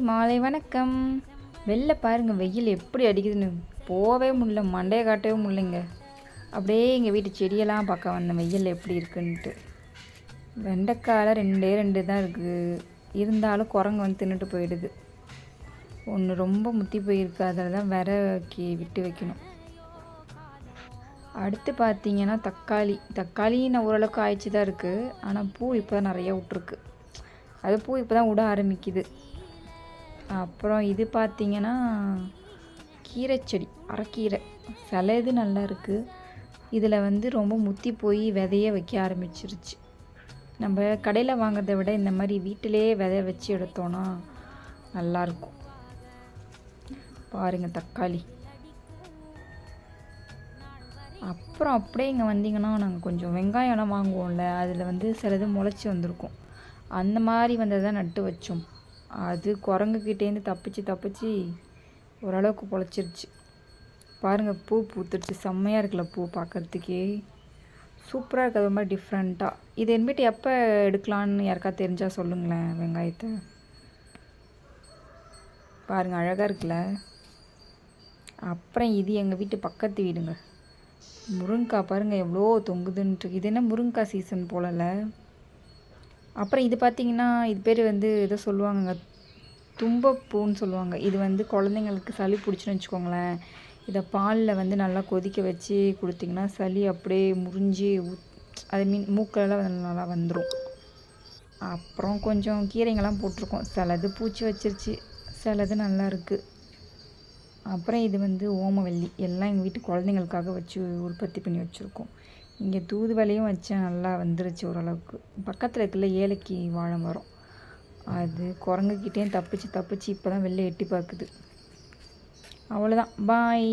மாலை வணக்கம். வெளில பாருங்கள் வெயில் எப்படி அடிக்குதுன்னு. போகவே முடியல, மண்டையை காட்டவே முடியலைங்க. அப்படியே எங்கள் வீட்டு செடியெல்லாம் பார்க்க வந்தேன் வெயில் எப்படி இருக்குன்ட்டு. வெண்டைக்காயில் ரெண்டு தான் இருக்குது. இருந்தாலும் குரங்கு வந்து தின்னுட்டு போயிடுது. ஒன்று ரொம்ப முத்தி போயிருக்கு, அதில் தான் விட்டு வைக்கணும். அடுத்து பார்த்தீங்கன்னா தக்காளி நான் ஓரளவுக்கு ஆயிடுச்சு தான் இருக்குது. ஆனால் பூ இப்போ தான் நிறையா விட்ருக்கு. அது பூ இப்போ தான் விட ஆரம்பிக்குது. அப்புறம் இது பார்த்திங்கன்னா கீரைச்செடி, அரைக்கீரை சிலது நல்லா இருக்குது. இதில் வந்து ரொம்ப முத்தி போய் விதைய வைக்க ஆரம்பிச்சிருச்சு. நம்ம கடையில் வாங்குறத விட இந்த மாதிரி வீட்டிலே விதைய வச்சு எடுத்தோன்னா நல்லாயிருக்கும். பாருங்கள் தக்காளி. அப்புறம் அப்படியே இங்கே வந்தீங்கன்னா நாங்கள் கொஞ்சம் வெங்காயம்லாம் வாங்குவோம்ல, அதில் வந்து சிலது முளைச்சி வந்திருக்கும். அந்த மாதிரி வந்ததை நட்டு வச்சோம். அது குரங்குக்கிட்டேருந்து தப்பிச்சு ஓரளவுக்கு பொழைச்சிருச்சு. பாருங்கள் பூ பூத்துருச்சு, செம்மையாக இருக்குல்ல பூ பார்க்குறதுக்கே சூப்பராக இருக்குது. அது மாதிரி டிஃப்ரெண்ட்டாக. இது என்கிட்ட எப்போ எடுக்கலான்னு யாருக்கா தெரிஞ்சால் சொல்லுங்களேன். வெங்காயத்தை பாருங்கள் அழகாக இருக்குல்ல. அப்புறம் இது எங்கள் வீட்டு பக்கத்து வீடுங்க. முருங்கைக்காய் பாருங்கள் எவ்வளோ தொங்குதுன்ட்டு. இது என்ன முருங்கைக்காய் சீசன் போலல. அப்புறம் இது பார்த்திங்கன்னா இது பேர் வந்து எதோ சொல்லுவாங்க, தும்பப்பூன்னு சொல்லுவாங்க. இது வந்து குழந்தைங்களுக்கு சளி பிடிச்சுன்னு வச்சுக்கோங்களேன், இதை பாலில் வந்து நல்லா கொதிக்க வச்சு கொடுத்திங்கன்னா சளி அப்படியே முறிஞ்சி மூக்கெல்லாம் நல்லா வந்துடும். அப்புறம் கொஞ்சம் கீரைங்கள்லாம் போட்டிருக்கோம். சிலது பூச்சி வச்சிருச்சு, சிலது நல்லா இருக்குது. அப்புறம் இது வந்து ஓமவல்லி, எல்லாம் எங்கள் வீட்டு குழந்தைங்களுக்காக வச்சு உற்பத்தி பண்ணி வச்சுருக்கோம். இங்கே தூதுவளையும் வச்சேன், நல்லா வந்துருச்சு ஓரளவுக்கு. பக்கத்தில் இருக்குல்ல ஏலக்கி வாழை மரம், அது குரங்குக்கிட்டேயும் தப்பிச்சு இப்போ தான் வெளில எட்டி பார்க்குது. அவ்வளோதான், பாய்.